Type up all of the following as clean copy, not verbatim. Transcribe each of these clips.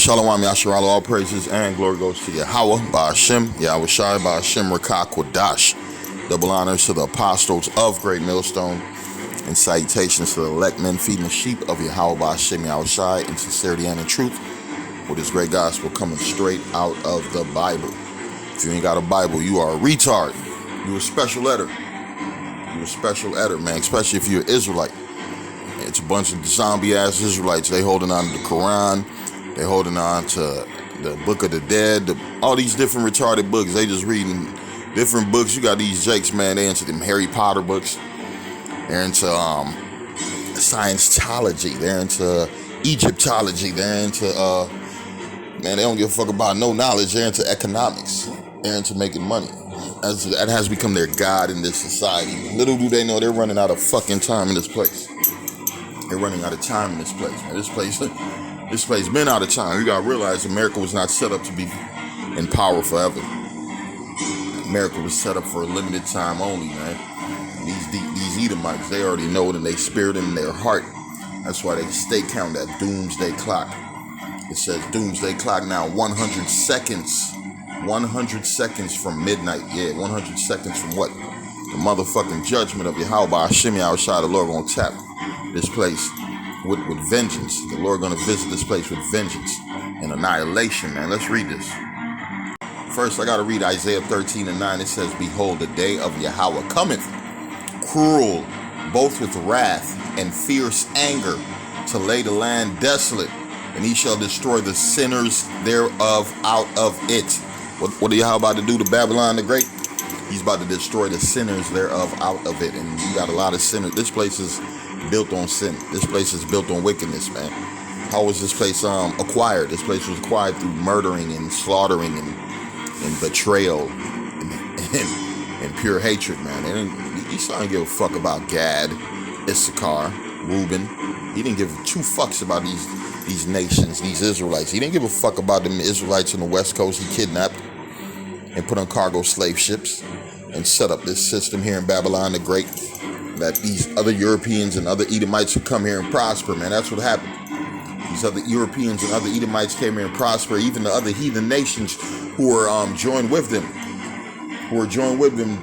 Shalom Yasharala, all praises and glory goes to Yahweh, Ba'ashem, Yahweh Shai, Ba'ashem, Rakah, Quadash. Double honors to the apostles of Great Millstone and salutations to the elect men feeding the sheep of Yahweh, Ba'ashem, Yahweh Shai, in sincerity and in truth, with this great gospel coming straight out of the Bible. If you ain't got a Bible, you are a retard. You a special letter. You a special letter, man, especially if you're an Israelite. It's a bunch of zombie-ass Israelites. They holding on to the Quran. They holding on to the Book of the Dead. All these different retarded books. They just reading different books. You got these jakes, man. They into them Harry Potter books. They're into Scientology. They're into Egyptology. They're into, man, they don't give a fuck about no knowledge. They're into economics. They're into making money. That has become their god in this society. Little do they know they're running out of fucking time in this place. They're running out of time in this place, man. This place been out of time. You gotta realize America was not set up to be in power forever. America was set up for a limited time only, man. These Edomites, they already know it in their spirit and in their heart. That's why they stay count that doomsday clock. It says doomsday clock now 100 seconds. 100 seconds from midnight. Yeah, 100 seconds from what? The motherfucking judgment of Yahweh, Hashem, Yahweh Shai, the Lord gonna tap this place with vengeance. The Lord gonna visit this place with vengeance and annihilation, man. Let's read this. First, I gotta read Isaiah 13:9. It says, "Behold, the day of Yahweh cometh, cruel, both with wrath and fierce anger, to lay the land desolate, and he shall destroy the sinners thereof out of it." What are Yahweh about to do to Babylon the Great? He's about to destroy the sinners thereof out of it. And you got a lot of sinners. This place is built on sin. This place is built on wickedness, man. How was this place acquired? This place was acquired through murdering and slaughtering and betrayal and pure hatred, man. He didn't give a fuck about Gad, Issachar, Reuben. He didn't give two fucks about these nations, these Israelites. He didn't give a fuck about them Israelites on the West Coast he kidnapped and put on cargo slave ships and set up this system here in Babylon the Great, that these other Europeans and other Edomites would come here and prosper, man. That's what happened. These other Europeans and other Edomites came here and prosper. Even the other heathen nations who were joined with them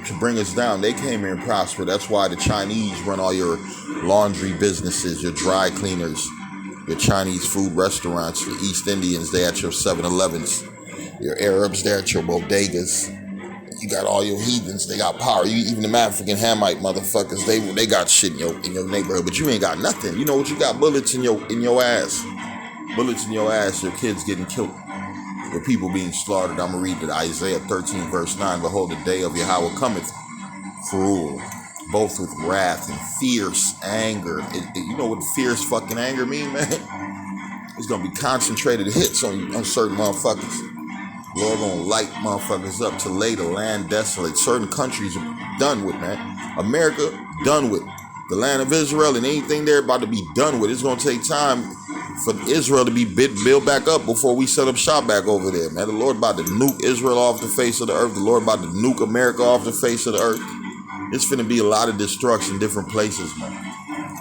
to bring us down, they came here and prospered. That's why the Chinese run all your laundry businesses, your dry cleaners, your Chinese food restaurants, your East Indians, they at your 7-Elevens, your Arabs, they at your bodegas. You got all your heathens, they got power. Even them African Hamite motherfuckers, they got shit in your neighborhood, but you ain't got nothing. You know what? You got bullets in your ass. Bullets in your ass, your kids getting killed, your people being slaughtered. I'm gonna read it, Isaiah 13 verse 9. "Behold, the day of Yahweh cometh, cruel, both with wrath and fierce anger." You know what fierce fucking anger mean, man? It's gonna be concentrated hits on certain motherfuckers. Lord gonna light motherfuckers up to lay the land desolate. Certain countries are done with, man. America, done with. The land of Israel and anything there about to be done with. It's gonna take time for Israel to be built back up before we set up shop back over there, man. The Lord about to nuke Israel off the face of the earth. The Lord about to nuke America off the face of the earth. It's finna be a lot of destruction in different places, man.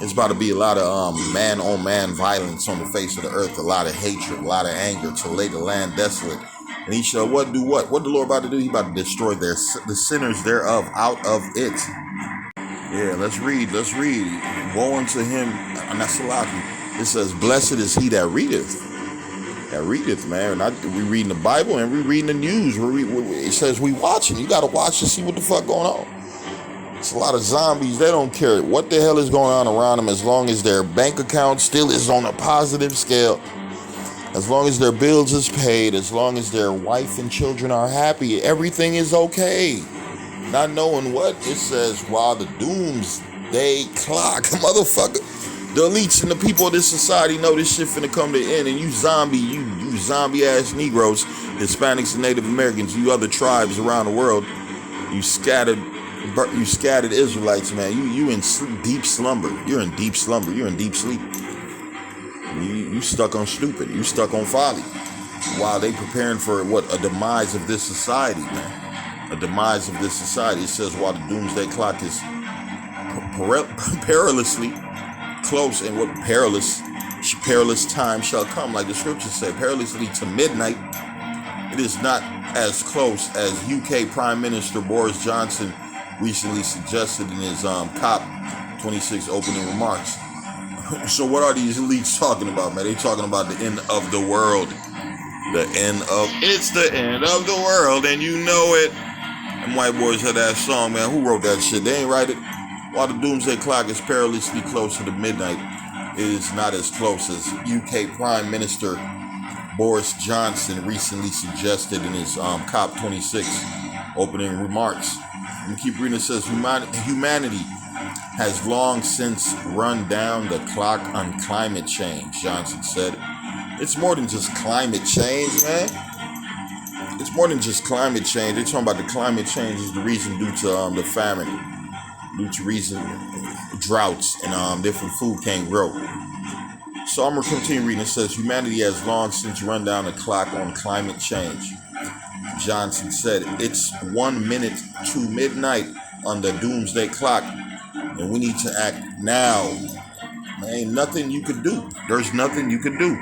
It's about to be a lot of man-on-man violence on the face of the earth. A lot of hatred, a lot of anger to lay the land desolate. And he shall what? Do what? What the Lord about to do? He about to destroy the sinners thereof out of it. Yeah, let's read. Woe unto him, Anasalaki. It says, "Blessed is he that readeth." That readeth, man. We reading the Bible and we reading the news. It says we watching. You got to watch to see what the fuck going on. It's a lot of zombies. They don't care what the hell is going on around them as long as their bank account still is on a positive scale. As long as their bills is paid, as long as their wife and children are happy, everything is okay. Not knowing what it says, while the doomsday clock, motherfucker. The elites and the people of this society know this shit finna come to an end, and you zombie ass Negroes, Hispanics and Native Americans, you other tribes around the world, you scattered Israelites, man. You in deep slumber. You're in deep slumber. You're in deep sleep. You stuck on stupid. You stuck on folly. While they preparing for what? A demise of this society, man. A demise of this society. It says while the doomsday clock is perilously close, and what perilous perilous time shall come, like the scripture said, perilously to midnight. It is not as close as UK Prime Minister Boris Johnson recently suggested in his COP26 opening remarks. So what are these elites talking about, man? They talking about the end of the world. It's the end of the world, and you know it. Them white boys had that song, man. Who wrote that shit? They ain't write it. While the doomsday clock is perilously closer to midnight, it is not as close as UK Prime Minister Boris Johnson recently suggested in his COP26 opening remarks. And keep reading. It says, humanity has long since run down the clock on climate change, Johnson said. It's more than just climate change, man. It's more than just climate change. They're talking about the climate change is the reason due to the famine, due to reason droughts and different food can't grow. So I'm going to continue reading. It says, humanity has long since run down the clock on climate change. Johnson said, it's 1 minute to midnight on the doomsday clock, and we need to act now. There ain't nothing you could do. There's nothing you could do.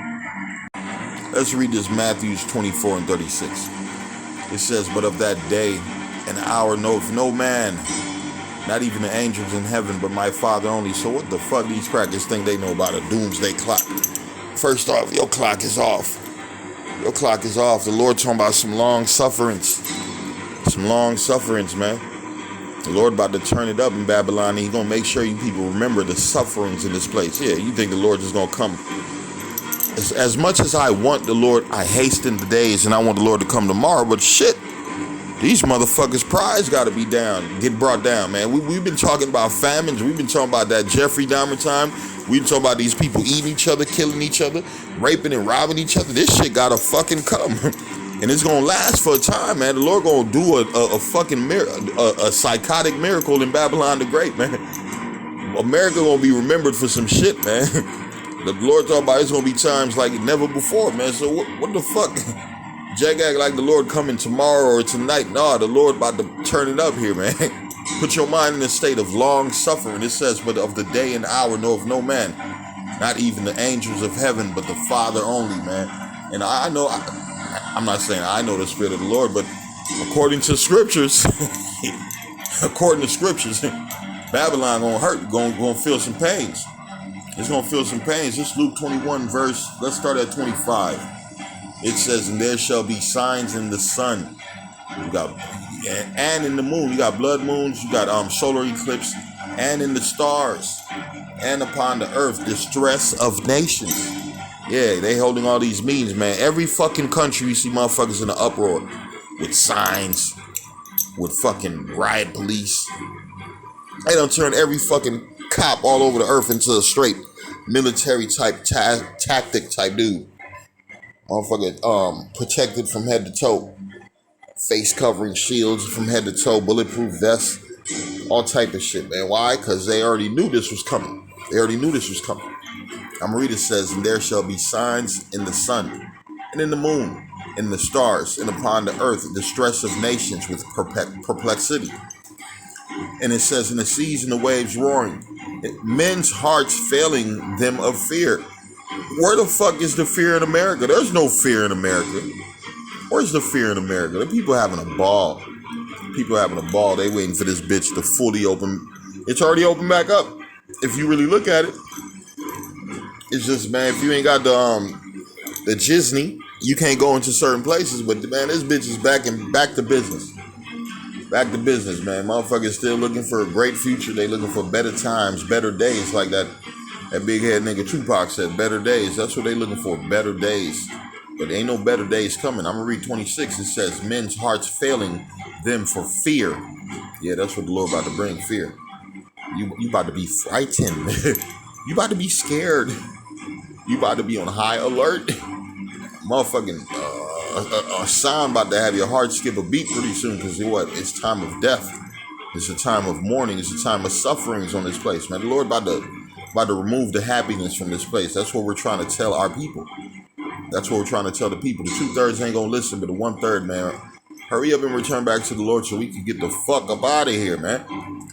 Let's read this, Matthew 24 and 36. It says, but of that day and hour knoweth no man, not even the angels in heaven, but my Father only. So what the fuck these crackers think they know about a doomsday clock? First off, your clock is off. Your clock is off. The Lord talking about some long sufferings. Some long sufferings, man. The Lord about to turn it up in Babylon, and he's going to make sure you people remember the sufferings in this place. Yeah, you think the Lord is going to come. As much as I want the Lord, I hasten the days, and I want the Lord to come tomorrow, but shit, these motherfuckers' pride's got to be down, get brought down, man. We've been talking about famines. We've been talking about that Jeffrey Dahmer time. We've been talking about these people eating each other, killing each other, raping and robbing each other. This shit got to fucking come. And it's going to last for a time, man. The Lord going to do a fucking a psychotic miracle in Babylon the Great, man. America going to be remembered for some shit, man. The Lord talking about it's going to be times like never before, man. So what the fuck? Jack act like the Lord coming tomorrow or tonight. Nah, the Lord about to turn it up here, man. Put your mind in a state of long suffering. It says, but of the day and hour knoweth no man, not even the angels of heaven, but the Father only, man. And I know, I'm not saying I know the Spirit of the Lord, but according to scriptures, Babylon gonna hurt, gonna feel some pains. It's gonna feel some pains. This Luke 21 verse, let's start at 25. It says, and there shall be signs in the sun, you got, and in the moon. You got blood moons, you got solar eclipse, and in the stars, and upon the earth, distress of nations. Yeah, they holding all these meetings, man. Every fucking country you see motherfuckers in an uproar with signs, with fucking riot police. They done turn every fucking cop all over the earth into a straight military type tactic type dude. Motherfucker, protected from head to toe, face covering shields from head to toe, bulletproof vests, all type of shit, man. Why? Because they already knew this was coming. I'm gonna read it. Says, and there shall be signs in the sun, and in the moon, in the stars, and upon the earth, distress of nations with perplexity. And it says, in the seas and the waves roaring, men's hearts failing them of fear. Where the fuck is the fear in America? There's no fear in America. Where's the fear in America? The people having a ball. They waiting for this bitch to fully open. It's already open back up. If you really look at it, it's just, man, if you ain't got the Disney, you can't go into certain places. But man, this bitch is back to business. Back to business, man. Motherfuckers still looking for a great future. They looking for better times, better days, like that big head nigga Tupac said, better days. That's what they looking for, better days. But ain't no better days coming. I'm gonna read 26. It says, men's hearts failing them for fear. Yeah, that's what the Lord about to bring, fear. You about to be frightened. You about to be scared. You about to be on high alert. Motherfucking a sound about to have your heart skip a beat pretty soon, because it's time of death. It's a time of mourning. It's a time of sufferings on this place, man. The Lord about to remove the happiness from this place. That's what we're trying to tell our people. That's what we're trying to tell the people. The 2/3 ain't gonna listen, but the 1/3, man, hurry up and return back to the Lord so we can get the fuck up out of here, man.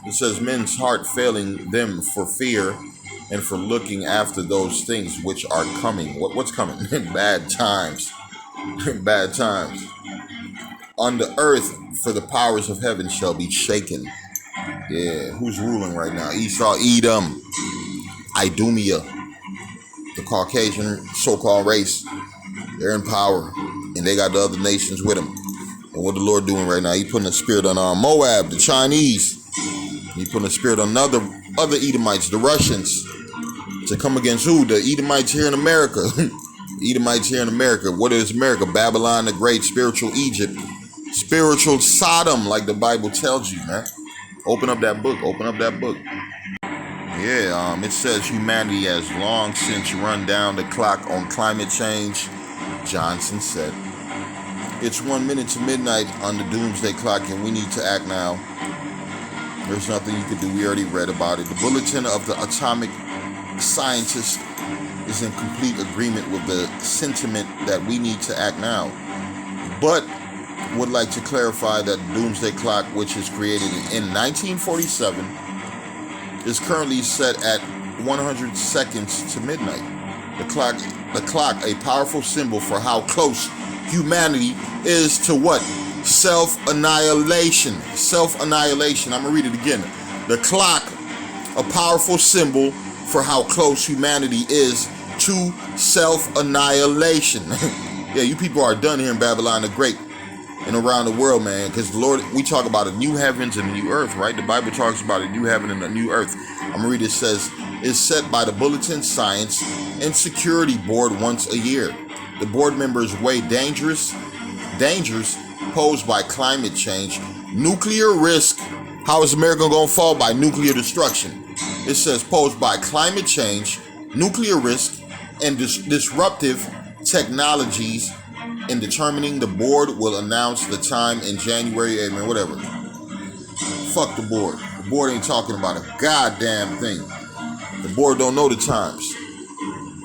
It says, men's heart failing them for fear, and for looking after those things which are coming. What's coming? Bad times. Bad times. On the earth, for the powers of heaven shall be shaken. Yeah, who's ruling right now? Esau, Edom, Idumea, the Caucasian so-called race. They're in power, and they got the other nations with them. And what the Lord doing right now? He putting a spirit on Moab, the Chinese. He putting a spirit on other Edomites, the Russians, to come against who? The Edomites here in America. Edomites here in America. What is America? Babylon the Great, spiritual Egypt, spiritual Sodom, like the Bible tells you, man. Open up that book. Open up that book. Yeah, it says humanity has long since run down the clock on climate change, Johnson said. It's 1 minute to midnight on the doomsday clock, and we need to act now. There's nothing you can do. We already read about it. The bulletin of the atomic scientist is in complete agreement with the sentiment that we need to act now, but would like to clarify that the doomsday clock, which is created in 1947, is currently set at 100 seconds to midnight. The clock, a powerful symbol for how close humanity is to what? Self-annihilation. Self-annihilation. I'm going to read it again. The clock, a powerful symbol for how close humanity is to self-annihilation. Yeah, you people are done here in Babylon the Great and around the world, man, because the Lord, we talk about a new heavens and a new earth, right? The Bible talks about a new heaven and a new earth. I'm going to read it. It says, is set by the Bulletin Science and Security Board once a year. The board members weigh dangers posed by climate change, nuclear risk. How is America going to fall? By nuclear destruction. It says posed by climate change, nuclear risk, and disruptive technologies. In determining, the board will announce the time in January, amen, whatever. Fuck the board. The board ain't talking about a goddamn thing. The board don't know the times.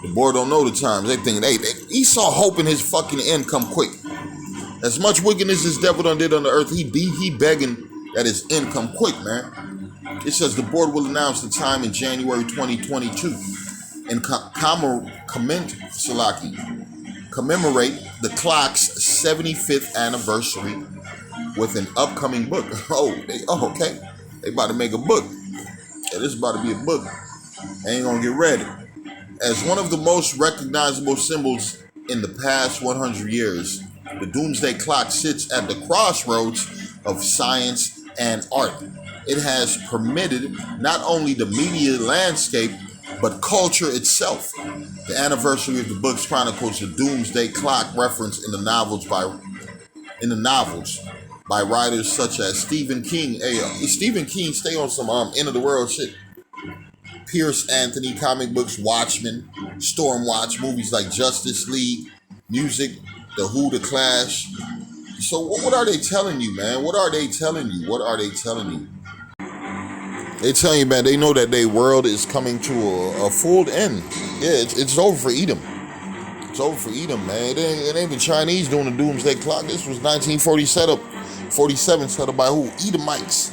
The board don't know the times. They thinking, hey, Esau hoping his fucking end come quick. As much wickedness this devil done did on the earth, he begging that his end come quick, man. It says the board will announce the time in January 2022 and commemorate the clock's 75th anniversary with an upcoming book. Okay. They about to make a book. Yeah, this is about to be a book. They ain't gonna get ready. As one of the most recognizable symbols in the past 100 years, the doomsday clock sits at the crossroads of science and art. It has permitted not only the media landscape, but culture itself. The anniversary of the book's chronicles the doomsday clock reference in the novels by writers such as Stephen King. Hey, Stephen King stay on some end of the world shit. Pierce Anthony, comic books, Watchmen, Stormwatch, movies like Justice League, music, The Who, The Clash. So what are they telling you, man? What are they telling you? What are they telling you? They tell you, man, they know that their world is coming to a full end. Yeah, it's over for Edom. It's over for Edom, man. It ain't the Chinese doing the doomsday clock. This was 1947 set up by who? Edomites.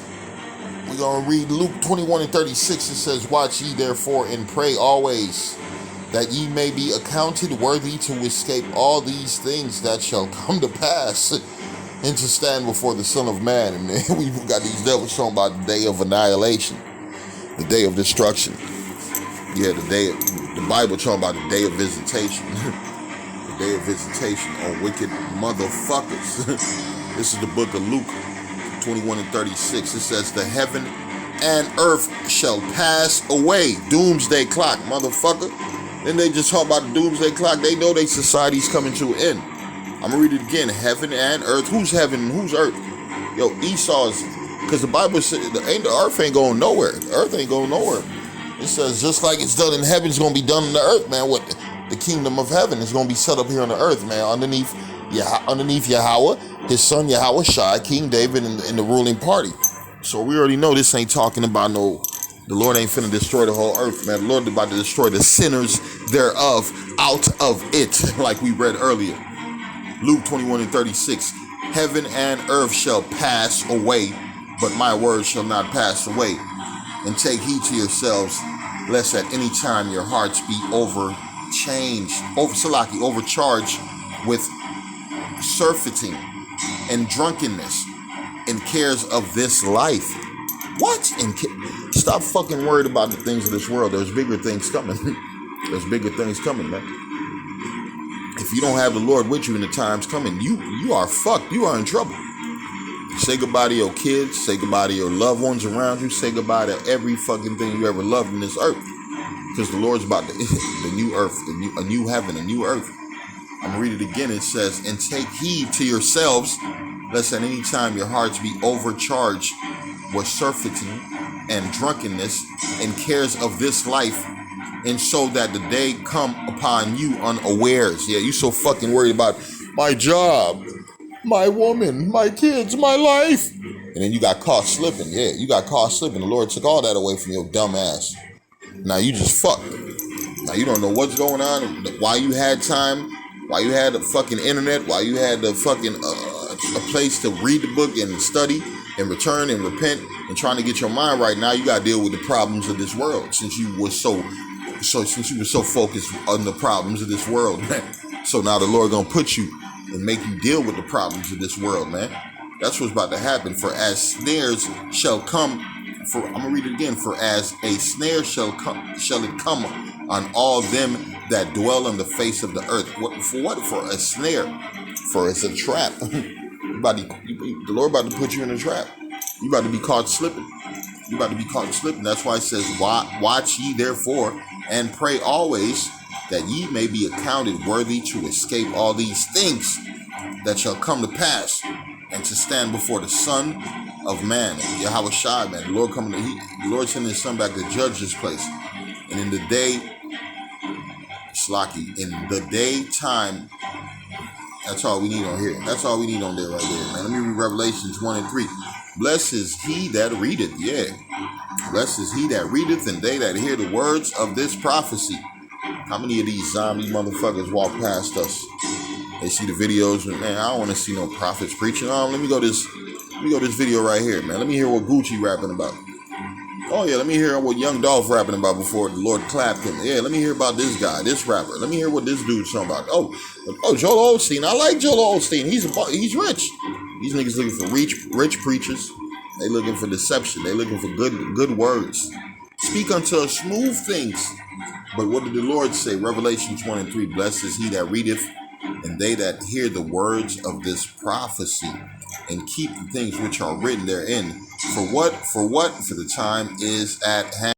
We're going to read Luke 21:36. It says, watch ye therefore and pray always, that ye may be accounted worthy to escape all these things that shall come to pass, and to stand before the Son of Man. And we've got these devils talking about the day of annihilation, the day of destruction. Yeah, the Bible talking about the day of visitation. The day of visitation on wicked motherfuckers. This is the book of Luke 21:36. It says, the heaven and earth shall pass away. Doomsday clock, motherfucker. Then they just talk about the doomsday clock. They know their society's coming to an end. I'm going to read it again. Heaven and earth. Who's heaven and who's earth? Yo, Esau's, because the Bible says the earth ain't going nowhere. The earth ain't going nowhere. It says just like it's done in heaven, it's going to be done in the earth, man. What the kingdom of heaven is going to be set up here on the earth, man, underneath Yahweh, his son Yahweh Shai, King David, and the ruling party. So we already know this ain't talking about the Lord ain't finna destroy the whole earth, man. The Lord is about to destroy the sinners thereof out of it, like we read earlier. Luke 21:36. Heaven and earth shall pass away, but my word shall not pass away. And take heed to yourselves, lest at any time your hearts be overcharged with surfeiting and drunkenness and cares of this life. What? Stop fucking worried about the things of this world. There's bigger things coming. There's bigger things coming, man. If you don't have the Lord with you in the times coming, you are fucked. You are in trouble. Say goodbye to your kids. Say goodbye to your loved ones around you. Say goodbye to every fucking thing you ever loved in this earth. Because the Lord's about the new earth, a new heaven, a new earth. I'm going to read it again. It says, and take heed to yourselves, lest at any time your hearts be overcharged with surfeiting and drunkenness and cares of this life, and so that the day come upon you unawares. Yeah, you so fucking worried about my job, my woman, my kids, my life. And then you got caught slipping. Yeah, you got caught slipping. The Lord took all that away from your dumb ass. Now you just fucked. Now you don't know what's going on, why you had time, why you had the fucking internet, why you had the fucking a place to read the book and study and return and repent and trying to get your mind right. Now you got to deal with the problems of this world since you were so focused on the problems of this world, man. So now the Lord gonna put you and make you deal with the problems of this world, man. That's what's about to happen. For as snares shall come, I'm gonna read it again. For as a snare shall it come on all them that dwell on the face of the earth. What? For a snare. For it's a trap. The Lord about to put you in a trap. You about to be caught slipping. You about to be caught slipping. That's why it says, watch ye therefore and pray always, that ye may be accounted worthy to escape all these things that shall come to pass, and to stand before the Son of Man, Yahweh Shai, man. The Lord sending his son back to judge this place. And in the day, in the daytime, that's all we need on here. That's all we need on there right there, man. Let me read Revelations 1 and 3. Blessed is he that readeth, yeah. Blessed is he that readeth, and they that hear the words of this prophecy. How many of these zombie motherfuckers walk past us? They see the videos, and man, I don't want to see no prophets preaching. Let me go this video right here, man. Let me hear what Gucci rapping about. Oh yeah, let me hear what Young Dolph rapping about before the Lord clapped him. Yeah, let me hear about this guy, this rapper. Let me hear what this dude's talking about. Oh, Joel Osteen. I like Joel Osteen. He's rich. These niggas looking for rich preachers. They looking for deception. They looking for good words. Speak unto us smooth things. But what did the Lord say? Revelation 1 and 3. Blessed is he that readeth, and they that hear the words of this prophecy, and keep the things which are written therein. For what? For the time is at hand.